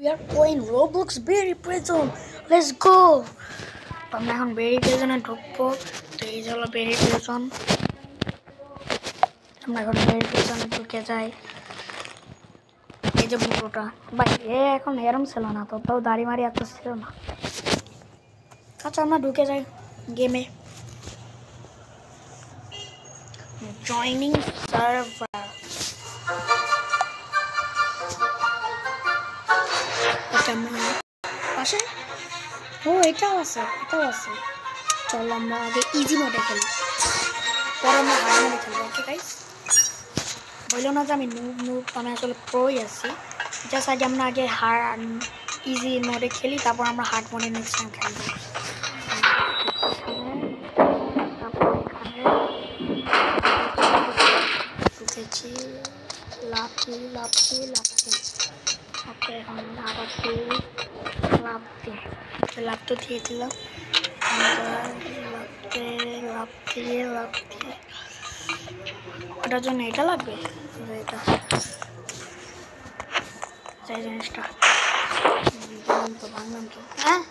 We are playing Roblox Berry Prison. Let's go. আমরা এখন বেরি প্রিজনে ঢুকবো। তো এই হলো বেরি প্রিজন। আমরা এখন বেরি প্রিজনে ঢুকে যাই। এই যে বুটোটা ভাই এখন এরম ছিল না, তো তাও দাড়ি মারি এত ছিল না। আচ্ছা আমরা ঢুকে যাই গেমে। Joining server. পাশে এটাও আছে। চলো আমরা আগে ইজি মোডে খেলি, পরে আমরা হার্ড মোডে খেলবো। ওকে গাইস, বললো না যে আমি নুব আমি আসলে প্রোই আছি। জাস্ট আগে আমরা ইজি মোডে খেলি, তারপর আমরা হার্ড মোডে নেক্সট টাইম খেলবো। ঢুকেছি, লাফি। ওকে এখন লাভ তো দিয়েছিলাম। ওটার জন্য এটা লাগবে, এটা জিনিসটা ভাঙলাম তো। হ্যাঁ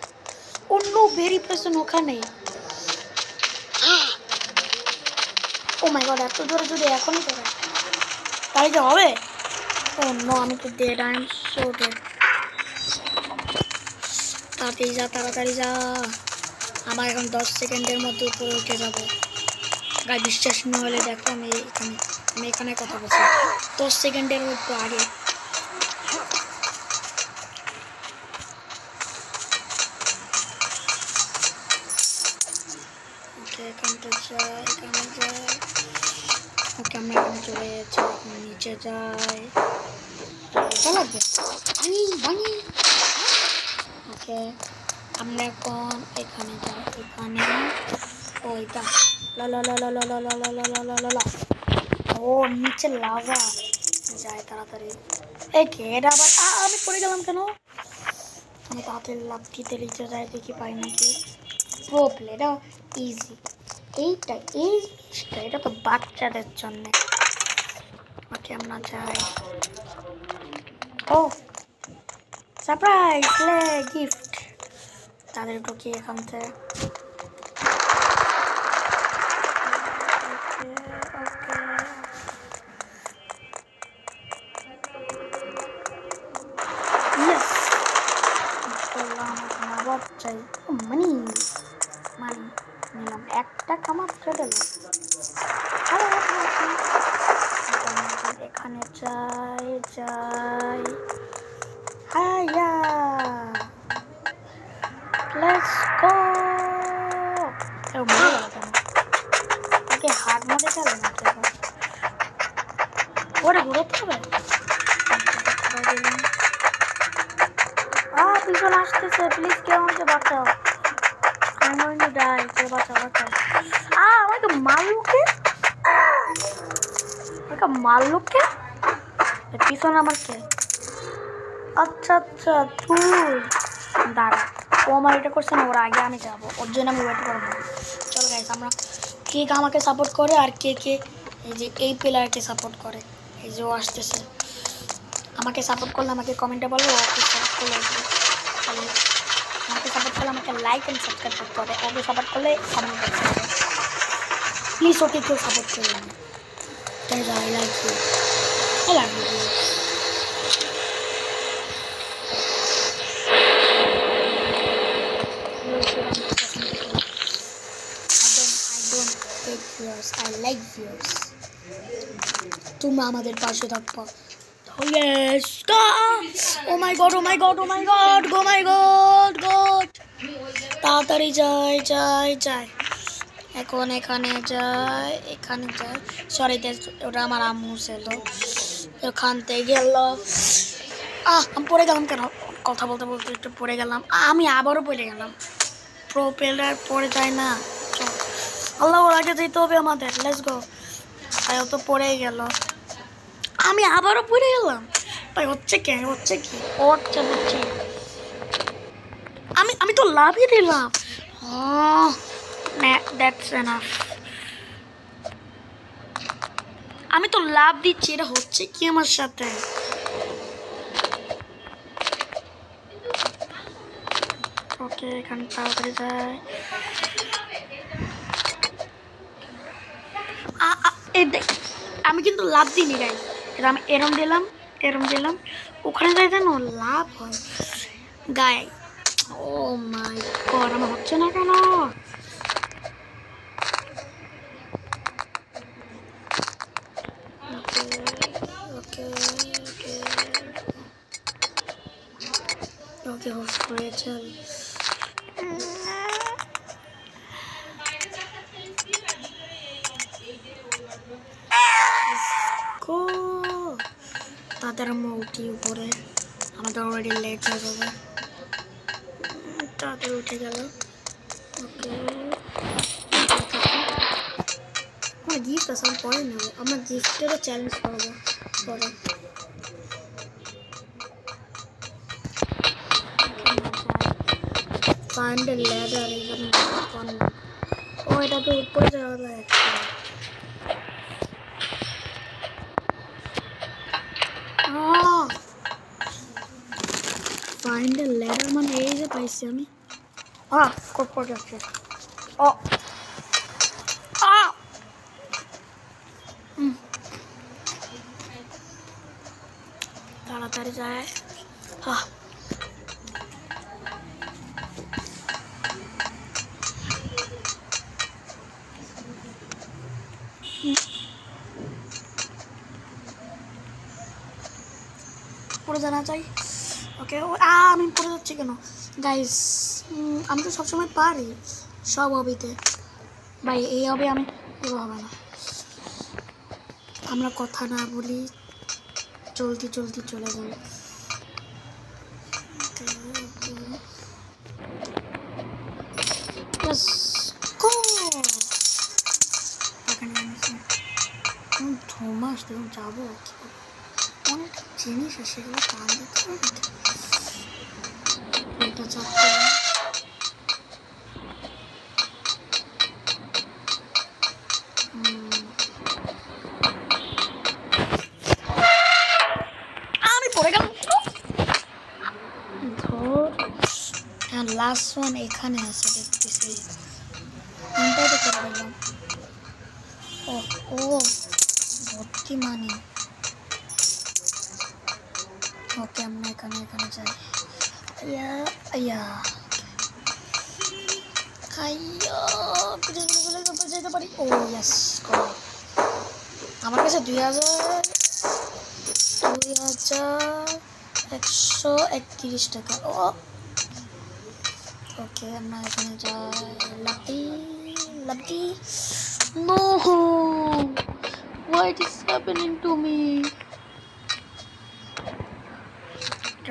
অন্য বেরি প্রেশন ওখানে। ও মাই গড, এত দূরে যদি এখনই করে তাহলে কি হবে? ও নো, আমি তো dead, I am so dead. তাড়াতাড়ি যা। আমার এখন 10 সেকেন্ডের মধ্যে উপরে উঠে যাবো। গায়ে বিশ্বাস না হলে দেখো আমি এখানে কথা বলছি 10 সেকেন্ডের মধ্যে আগে। এখানে যাই। ওকে আমরা এখানে চলে যাচ্ছি, নিচে যাই। লাগবে ভাঙি। ওকে আমরা এখন এখানে যাই। এখানে ওইটা ও নিচে লাভা যায়। তাড়াতাড়ি এই কেডা আবার আমি পড়ে গেলাম কেন? আমি তাড়াতাড়ি লাভ দিতে নিচে যাই, দেখি পাই নাকি। প্রো প্লে, এটা ইজি। এই জিনিসটা এটা তো বাচ্চাদের জন্য। ওকে আমরা যাই। ও সারপ্রাইজ গিফট। তাদের ঢুকি এখান থেকে। মানি নিলাম, একটা কামার চলে গেল। এখানে যাই। হাইয়া লেটস গো। ওকে হার্ড মোডে চলে না, ওরে ঘুরতে হবে। পিছনে আসতেছে, প্লিজ কেউ আমাকে বাঁচাও। I'm going to die. কেউ বাঁচাও। আমাকে মারলো কে? পিছনে আমার কে? আচ্ছা তুই দাঁড়া। ও আমার এটা করছে না, ওর আগে আমি যাবো, ওর জন্য আমি ওয়েট করবো। চলো গাইস, আমরা কে আমাকে সাপোর্ট করে আর কে এই যে এই প্লেয়ারকে সাপোর্ট করে। এই যে ও আসতেছে, আমাকে সাপোর্ট করলে আমাকে কমেন্টে বলো। ওকে সাপোর্ট করলে আমাকে লাইক এন্ড সাবস্ক্রাইব করতে হবে। ওকে সাপোর্ট করলে কমেন্ট করতে হবে। প্লিজ ওকে কেউ সাপোর্ট করবে না। I like you. I love you. I don't take viewers. I like viewers. তুমি আমাদের পাশে থাকবা। Yes, go! Oh my god. তাড়াতাড়ি যাই। এখন এখানে যাই। সরি, ওটা আমার আম্মু ছিল। ওখান থেকে গেল। আমি পড়ে গেলাম কেন? কথা বলতে একটু পড়ে গেলাম। আমি আবারও পড়ে গেলাম। প্রো প্লেয়ার পড়ে যায় না। আল্লাহ, ওর আগে যেতে হবে আমাদের। Let's go. ভাই ও তো পড়েই গেল, আমি আবারও পড়ে গেলাম। ভাই হচ্ছে কি? আমি তো লাভই দিলাম। That's enough. আমি তো লাভ দিচ্ছি, এটা হচ্ছে কি আমার সাথে? ওকে এখানে তাড়াতাড়ি যায়। আমি কিন্তু লাভ দিইনি গাইস, এটা আমি এরম দিলাম ওখানে যাই যেন লাভ হয় গাই। ও মাই গড, আমার হচ্ছে না কেন? ওকে হোস্ট করেছে তাদের আমরা উঠি উপরে, আমাদের অলরেডি লেট হয়ে যাবে। তাদের উঠে গেল। ওকে আমার গিফট আছে, আমি পরে নেবো, আমরা গিফটেরও চ্যালেঞ্জ করবো পরে। Find a ladder even fun. Oh, এটা তো উপরে যাওয়া যায়। Find a ladder মানে এই যে পাইছি আমি। কোড আছে। তাড়াতাড়ি যায়। পড়ে জানা চাই। ওকে আমি পড়ে যাচ্ছি কেন গাইস? আমি তো সবসময় পারি সব হবিতে ভাই, এই হবে আমি হবে না। আমরা কথা না বলি, চলতি চলে যাই। ধোমাস দেখুন যাবো, অনেক জিনিস আছে সেগুলো টান দিতে হবে। এটা চাপতে আমি পড়ে গেলাম। লাস্ট ওয়ান এখানে আছে দেখতেছি, এটাই তো করে দিলাম। ও ভর্তি মানি। ওকে আমরা এখানে যাই। যেতে পারি। ও ইয়েস, আমার কাছে 2131 টাকা। ওকে আমরা এখানে যাই। লাভি no, what is happening to me?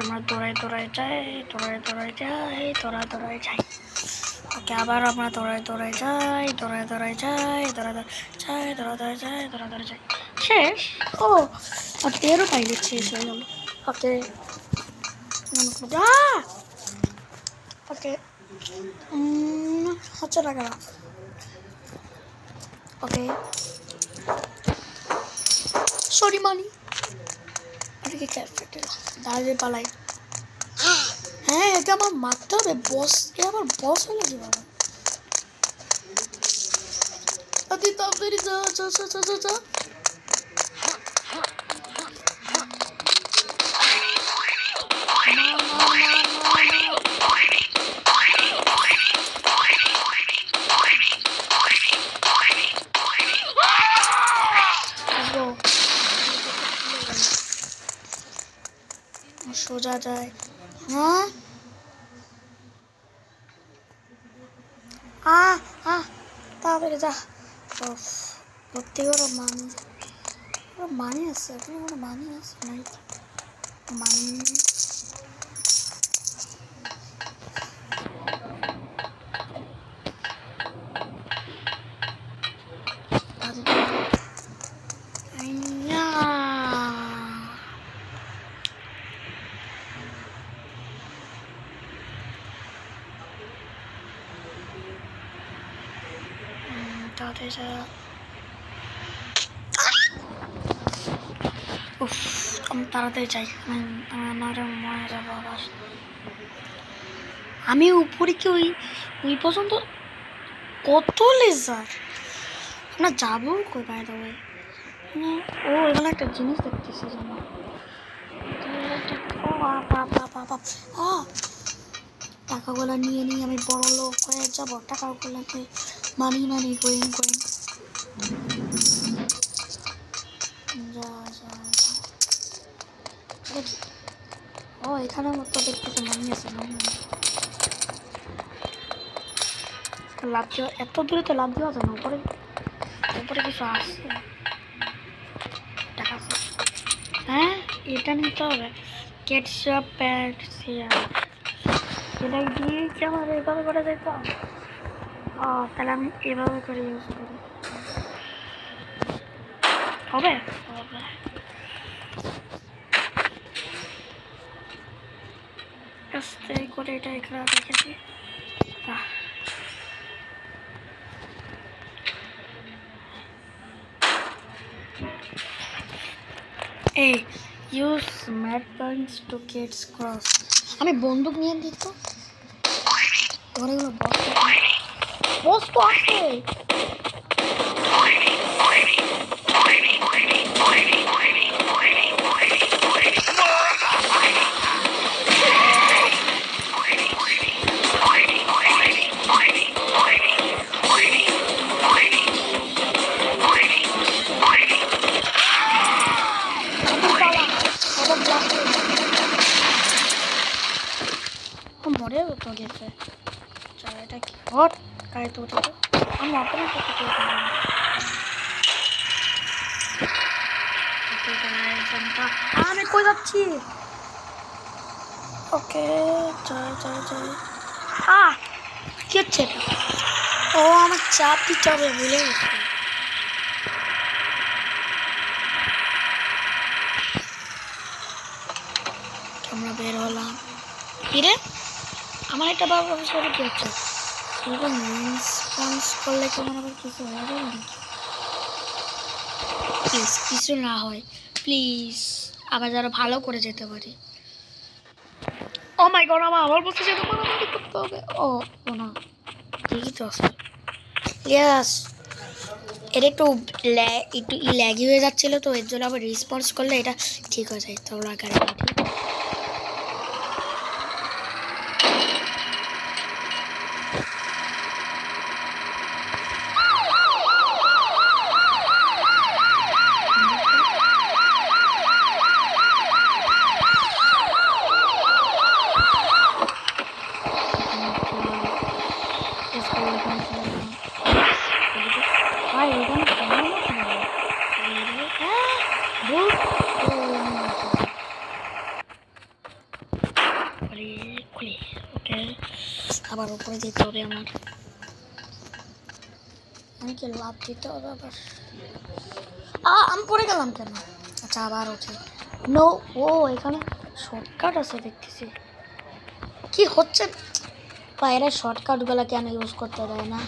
আমরা দৌড়াই যাই। ওকে আবার আমরা দৌড়াই যাই। শেষ। ও আর 13 পাইলে শেষ হয়ে গেল। ওকে হচ্ছে টাকা। ওকে সরি মানি। দাঁড়িয়ে পালাই। হ্যাঁ এটা আমার মারতে হবে, বস এ আমার বস হলে কি বাবা। তাড়াতাড়ি যা। সোজা যায়। তাড়াতাড়ি যা। ভর্তি করে মানি আছে, এখানে কোনো মানি আছে নাই? মানি আমি তাড়াতাড়ি চাই, আমার মরে যাবো আবার। আমি উপরে কি ওই পর্যন্ত কত লেজার আমরা যাবো কই বাই দ্য ওয়ে ও এখানে একটা জিনিস দেখতেছি জানো টাকাগুলো নিয়ে নিয়ে আমি বড় লোক হয়ে যাবো টাকাগুলোকে মানি গোয়িং ও এখানে মতো দেখতেছে মানি আছে লাভ দেওয়া এত দূরে তো লাভ দেওয়া যায় না উপরে কিছু আসছে টাকা হ্যাঁ এটা নিতে হবে কেটশপ প্যাড এটা দিয়ে কি আমার এভাবে করে যেত তাহলে আমি এভাবে করে ইউজ করি হবে আস্তে করে এটা এখানে রেখেছি এই use mat points to gets cross আমি বন্দুক নিয়ে দিত তোরে গুলো বস তো আছে মরে তো গেছে এটা কি হট গাড়ি তো উঠে তো আমি আপনার আমি কই যাচ্ছি ওকে চল কি হচ্ছে ও আমার চাপ দিতে হবে ভুলে গেছি আমরা বের হলাম কিরে আমার একটা বাবা সাথে কি হচ্ছে এরকম রেসপন্স করলে কেমন আবার কিছু হয়ে যাবে নাকি প্লিজ কিছু না হয় প্লিজ আবার যারা ভালো করে যেতে পারি ও মাই গড আমার বসে যেতে মারামারি করতে হবে ও না ঠিকই তো আছে ইয়েস এটা একটু ল্যাগি হয়ে যাচ্ছিলো তো এর জন্য আবার রেসপন্স করলে এটা ঠিক হয়ে যায় তো ওরা গাড়ি আবার উপরে যেতে হবে আমার আমাকে লাভ দিতে হবে আবার আমি পড়ে গেলাম কেন আচ্ছা আবার ওঠে নো ও এখানে শর্টকাট আছে দেখতেছি কি হচ্ছে বাইরে শর্টকাটগুলো কেন ইউজ করতে দেয় না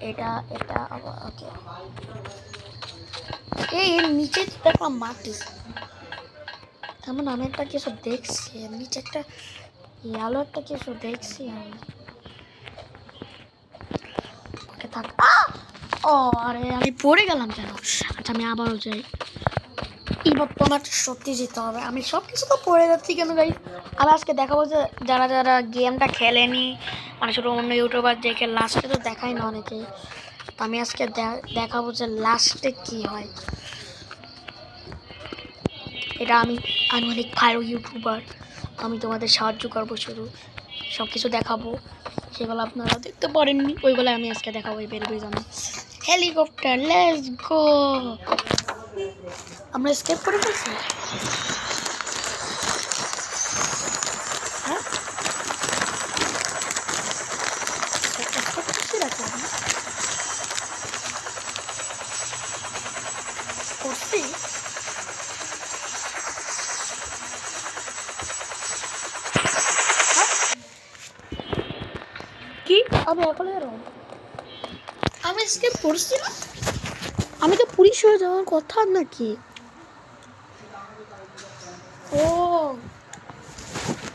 এটা আবার ওকে এই নিচে দেখলাম মাটি এমন আমি একটা কিছু দেখছি নিচে একটা ইয়ালো একটা কিছু দেখছি আমি ওকে থাক ও আরে আমি পড়ে গেলাম কেন আচ্ছা আমি আবারও যাই এবার তো আমার সত্যি যেতে হবে আমি সব কিছু তো পড়ে যাচ্ছি কেন গাই আমি আজকে দেখাবো যে যারা যারা গেমটা খেলেনি মানে শুধু অন্য ইউটিউবার দেখে লাস্টে তো দেখাই না অনেকে তো আমি আজকে দেখাবো যে লাস্টে কি হয় এটা আমি অনেক ভালো ইউটিউবার আমি তোমাদের সাহায্য করবো শুধু সব কিছু দেখাবো সেগুলো আপনারা দেখতে পারেননি ওইগুলো আমি আজকে দেখাবো এই বেরিয়ে যাবো হেলিকপ্টার লেটস গো আমরা স্কেপ করে ফেলছি হ্যাঁ করছি কি আমি এখন আমি স্কেপ করছি না আমি তো পুলিশ হয়ে যাওয়ার কথা নাকি ও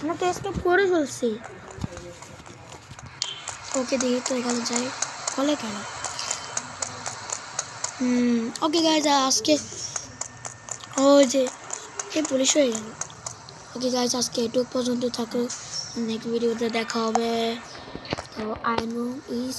আমরা তো এসকেপ করে ফেলছি। ওকে দেখি তো এখানে যাই বলে কেন। ওকে গাইজ আজকে ওই যে এই পুলিশ হয়ে গেল। ওকে গাইজ আজকে এটুকু পর্যন্ত থাকুক, নেক্সট ভিডিওতে দেখা হবে। তো আই নো ইজ